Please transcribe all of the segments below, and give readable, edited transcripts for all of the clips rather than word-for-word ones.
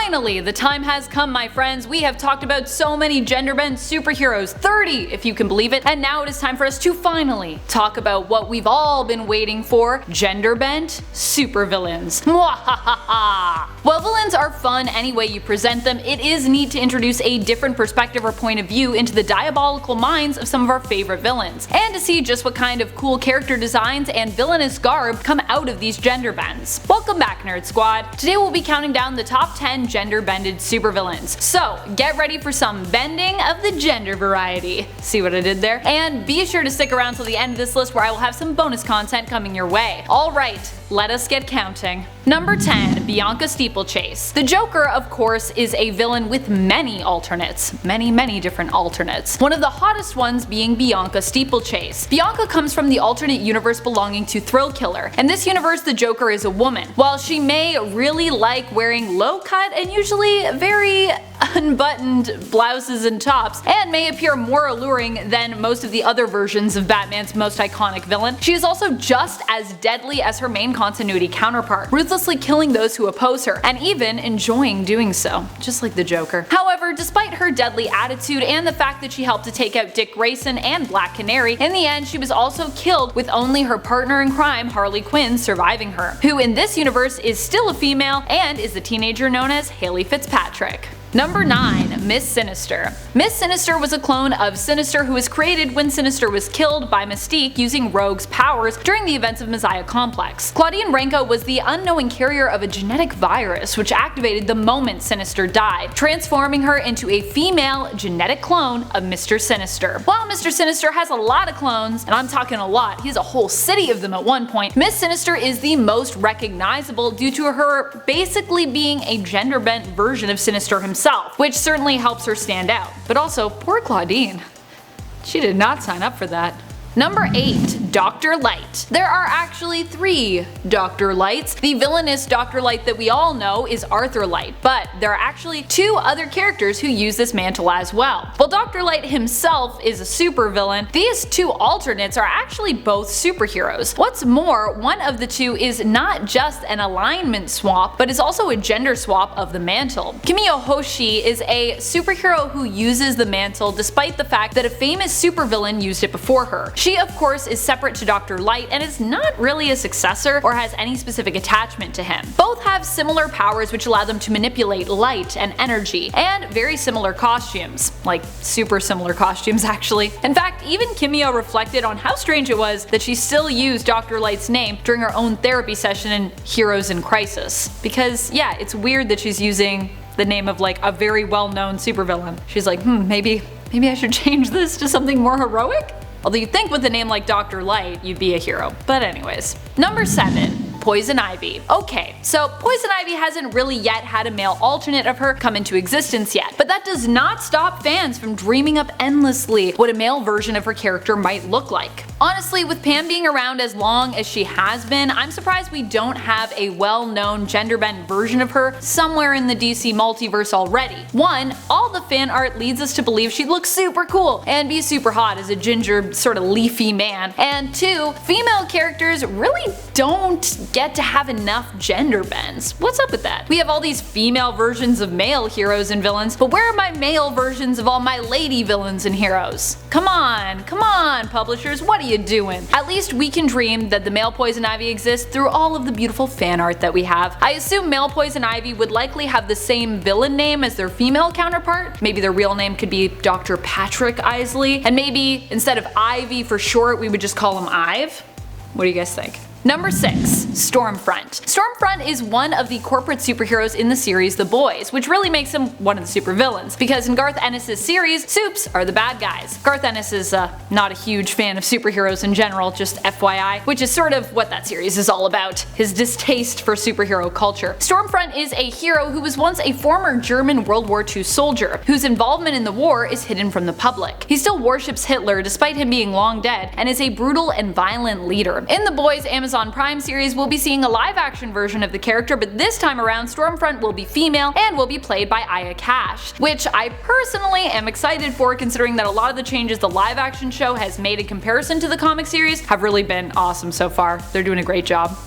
Finally, the time has come, my friends. We have talked about so many genderbend superheroes, 30 if you can believe it, and now it is time for us to finally talk about what we've all been waiting for, genderbend supervillains. Mwahaha! While villains are fun any way you present them, it is neat to introduce a different perspective or point of view into the diabolical minds of some of our favorite villains, and to see just what kind of cool character designs and villainous garb come out of these genderbends. Welcome back, Nerd Squad. Today we'll be counting down the top 10 gender-bended supervillains. So get ready for some bending of the gender variety. See what I did there? And be sure to stick around till the end of this list where I will have some bonus content coming your way. Alright, let us get counting. Number 10. Bianca Steeplechase. The Joker, of course, is a villain with many alternates. Many different alternates. One of the hottest ones being Bianca Steeplechase. Bianca comes from the alternate universe belonging to Thrill Killer. In this universe, the Joker is a woman. While she may really like wearing low-cut and usually very unbuttoned blouses and tops, and may appear more alluring than most of the other versions of Batman's most iconic villain, she is also just as deadly as her main continuity counterpart, ruthlessly killing those who oppose her, and even enjoying doing so, just like the Joker. However, despite her deadly attitude and the fact that she helped to take out Dick Grayson and Black Canary, in the end she was also killed with only her partner in crime, Harley Quinn, surviving her, who in this universe is still a female and is the teenager known as Haley Fitzpatrick. Number 9. Miss Sinister. Miss Sinister was a clone of Sinister who was created when Sinister was killed by Mystique using Rogue's powers during the events of Messiah Complex. Claudine Ranko was the unknowing carrier of a genetic virus which activated the moment Sinister died, transforming her into a female genetic clone of Mr. Sinister. While Mr. Sinister has a lot of clones, and I'm talking a lot, he has a whole city of them at one point, Miss Sinister is the most recognizable due to her basically being a gender-bent version of Sinister himself, which certainly helps her stand out. But also, poor Claudine. She did not sign up for that. Number 8. Dr. Light. There are actually 3 Dr. Lights. The villainous Dr. Light that we all know is Arthur Light, but there are actually 2 other characters who use this mantle as well. While Dr. Light himself is a supervillain, these 2 alternates are actually both superheroes. What's more, one of the 2 is not just an alignment swap, but is also a gender swap of the mantle. Kimio Hoshi is a superhero who uses the mantle despite the fact that a famous supervillain used it before her. She, of course, is separate to Dr. Light and is not really a successor or has any specific attachment to him. Both have similar powers which allow them to manipulate light and energy, and very similar costumes. Like, super similar costumes actually. In fact, even Kimio reflected on how strange it was that she still used Dr. Light's name during her own therapy session in Heroes in Crisis. Because yeah, it's weird that she's using the name of like a very well-known supervillain. She's like, maybe I should change this to something more heroic? Although you'd think with a name like Dr. Light, you'd be a hero. But anyways. Number 7. Poison Ivy. Okay, so Poison Ivy hasn't really yet had a male alternate of her come into existence yet, but that does not stop fans from dreaming up endlessly what a male version of her character might look like. Honestly, with Pam being around as long as she has been, I'm surprised we don't have a well-known gender-bent version of her somewhere in the DC multiverse already. 1. All the fan art leads us to believe she'd look super cool and be super hot as a ginger, sort of leafy man. And 2. Female characters really don't get to have enough gender bends. What's up with that? We have all these female versions of male heroes and villains, but where are my male versions of all my lady villains and heroes? Come on, publishers, what are you doing? At least we can dream that the male Poison Ivy exists through all of the beautiful fan art that we have. I assume male Poison Ivy would likely have the same villain name as their female counterpart. Maybe their real name could be Dr. Patrick Isley, and maybe instead of Ivy for short, we would just call him Ive. What do you guys think? Number 6. Stormfront. Stormfront is one of the corporate superheroes in the series The Boys, which really makes him one of the supervillains, because in Garth Ennis' series, supes are the bad guys. Garth Ennis is not a huge fan of superheroes in general, just FYI, which is sort of what that series is all about, his distaste for superhero culture. Stormfront is a hero who was once a former German World War II soldier, whose involvement in the war is hidden from the public. He still worships Hitler despite him being long dead, and is a brutal and violent leader. In The Boys Amazon Prime series, we'll be seeing a live-action version of the character, but this time around Stormfront will be female and will be played by Aya Cash, which I personally am excited for, considering that a lot of the changes the live-action show has made in comparison to the comic series have really been awesome so far. They're doing a great job.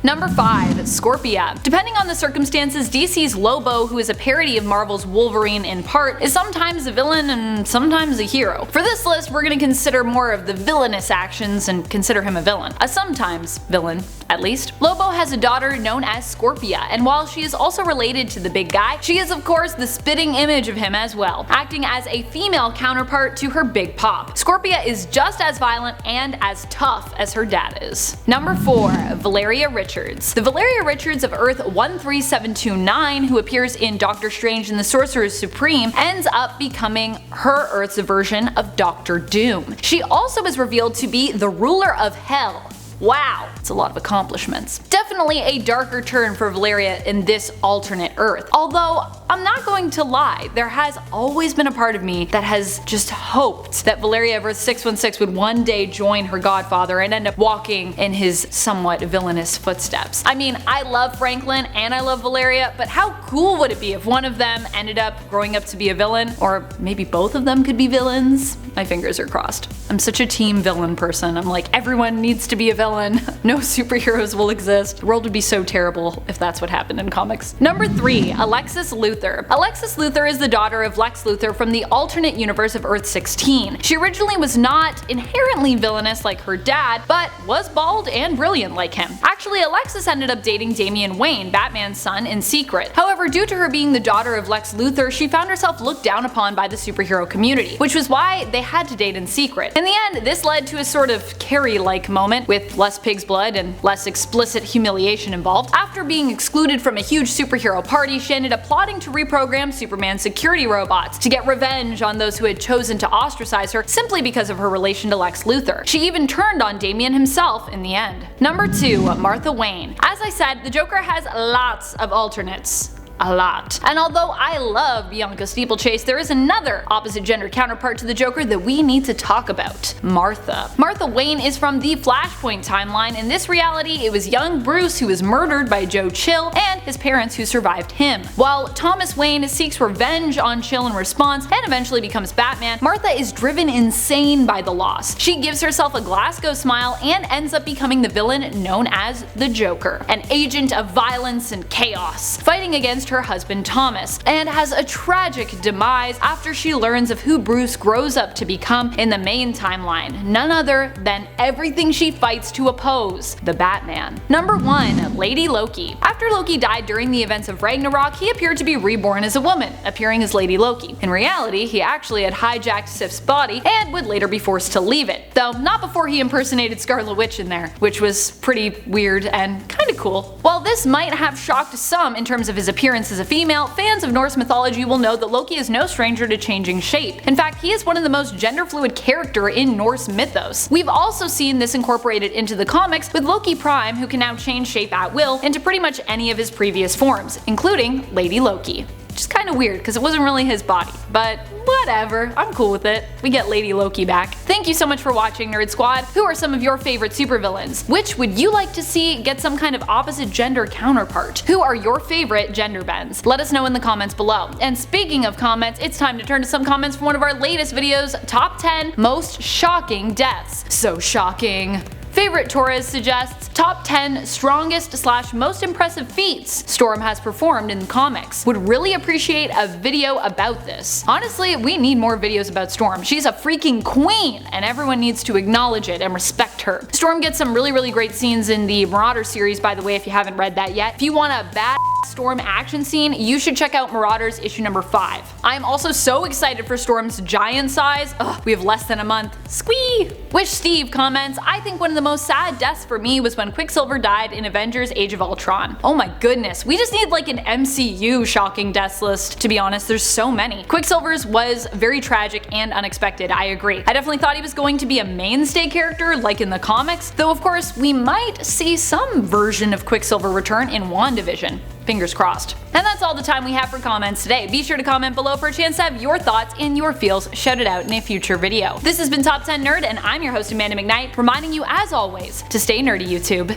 Number 5. Scorpio. Depending on the circumstances, DC's Lobo, who is a parody of Marvel's Wolverine in part, is sometimes a villain and sometimes a hero. For this list, we're going to consider more of the villainous actions and consider him a villain. A sometimes villain, at least. Lobo has a daughter known as Scorpio, and while she is also related to the big guy, she is of course the spitting image of him as well, acting as a female counterpart to her big pop. Scorpio is just as violent and as tough as her dad is. Number 4. Valerie Richards. The Valerie Richards of Earth 13729, who appears in Doctor Strange and the Sorcerer Supreme, ends up becoming her Earth's version of Doctor Doom. She also is revealed to be the ruler of Hell. Wow, it's a lot of accomplishments. Definitely a darker turn for Valeria in this alternate Earth. Although, I'm not going to lie, there has always been a part of me that has just hoped that Valeria of Earth 616 would one day join her godfather and end up walking in his somewhat villainous footsteps. I mean, I love Franklin and I love Valeria, but how cool would it be if one of them ended up growing up to be a villain? Or maybe both of them could be villains? My fingers are crossed. I'm such a team villain person. I'm like, everyone needs to be a villain. No superheroes will exist. The world would be so terrible if that's what happened in comics. Number 3. Alexis Luther. Alexis Luther is the daughter of Lex Luthor from the alternate universe of Earth 16. She originally was not inherently villainous like her dad, but was bald and brilliant like him. Actually, Alexis ended up dating Damian Wayne, Batman's son, in secret. However, due to her being the daughter of Lex Luthor, she found herself looked down upon by the superhero community, which was why they had to date in secret. In the end, this led to a sort of Carrie-like moment with less pig's blood and less explicit humiliation involved. After being excluded from a huge superhero party, she ended up plotting to reprogram Superman's security robots to get revenge on those who had chosen to ostracize her simply because of her relation to Lex Luthor. She even turned on Damian himself in the end. Number 2. Martha Wayne. As I said, the Joker has lots of alternates. A lot. And although I love Bianca Steeplechase, there is another opposite gender counterpart to the Joker that we need to talk about. Martha. Martha Wayne is from the Flashpoint timeline. In this reality, it was young Bruce who was murdered by Joe Chill and his parents who survived him. While Thomas Wayne seeks revenge on Chill in response and eventually becomes Batman, Martha is driven insane by the loss. She gives herself a Glasgow smile and ends up becoming the villain known as the Joker, an agent of violence and chaos, fighting against her husband Thomas, and has a tragic demise after she learns of who Bruce grows up to become in the main timeline, none other than everything she fights to oppose, the Batman. Number 1. Lady Loki. After Loki died during the events of Ragnarok, he appeared to be reborn as a woman, appearing as Lady Loki. In reality, he actually had hijacked Sif's body and would later be forced to leave it, though not before he impersonated Scarlet Witch in there, which was pretty weird and kinda cool. While this might have shocked some in terms of his appearance as a female, fans of Norse mythology will know that Loki is no stranger to changing shape. In fact, he is one of the most gender-fluid character in Norse mythos. We've also seen this incorporated into the comics with Loki Prime, who can now change shape at will into pretty much any of his previous forms, including Lady Loki. Which is kinda weird because it wasn't really his body, but whatever, I'm cool with it. We get Lady Loki back. Thank you so much for watching, Nerd Squad. Who are some of your favorite supervillains? Which would you like to see get some kind of opposite gender counterpart? Who are your favorite gender bends? Let us know in the comments below. And speaking of comments, it's time to turn to some comments from one of our latest videos, Top 10 Most Shocking Deaths. So shocking. Favorite Torres suggests top 10 strongest / most impressive feats Storm has performed in comics. Would really appreciate a video about this. Honestly, we need more videos about Storm. She's a freaking queen and everyone needs to acknowledge it and respect her. Storm gets some really great scenes in the Marauder series, by the way, if you haven't read that yet. If you want a bad Storm action scene, you should check out Marauders issue number 5. I am also so excited for Storm's giant size. Ugh, we have less than a month. Squee! Wish Steve comments, I think one of the most sad deaths for me was when Quicksilver died in Avengers Age of Ultron. Oh my goodness, we just need like an MCU shocking deaths list, to be honest, there's so many. Quicksilver's was very tragic and unexpected, I agree. I definitely thought he was going to be a mainstay character like in the comics, though of course we might see some version of Quicksilver return in WandaVision. Fingers crossed. And that's all the time we have for comments today. Be sure to comment below for a chance to have your thoughts and your feels shouted out in a future video. This has been Top 10 Nerd, and I'm your host Amanda McKnight, reminding you as always to stay nerdy, YouTube.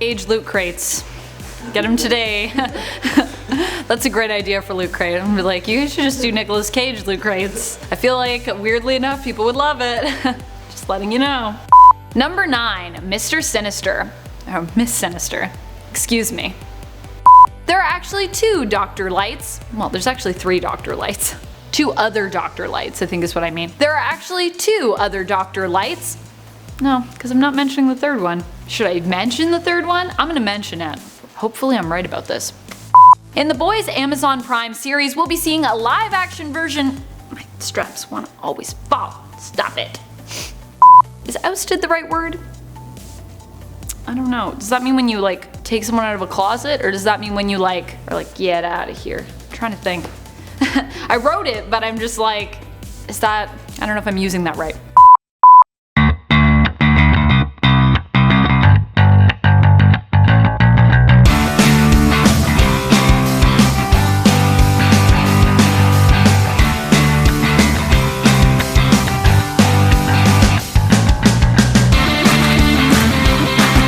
Age loot crates. Get them today. That's a great idea for loot crate. I'm gonna be like, you should just do Nicolas Cage loot crates. I feel like, weirdly enough, people would love it. Just letting you know. Number 9. Mr. Sinister. Or Miss Sinister. Excuse me. There are actually 2 Dr. Lights. Well, there's actually 3 Dr. Lights. 2 other Dr. Lights, I think is what I mean. There are actually 2 other Dr. Lights. No, because I'm not mentioning the 3rd one. Should I mention the 3rd one? I'm gonna mention it. Hopefully I'm right about this. In The Boys Amazon Prime series, we'll be seeing a live action version. My straps wanna always fall. Stop it. Is ousted the right word? I don't know. Does that mean when you like take someone out of a closet, or does that mean when you like are like get out of here? I'm trying to think. I wrote it, but I'm just like, is that, I don't know if I'm using that right.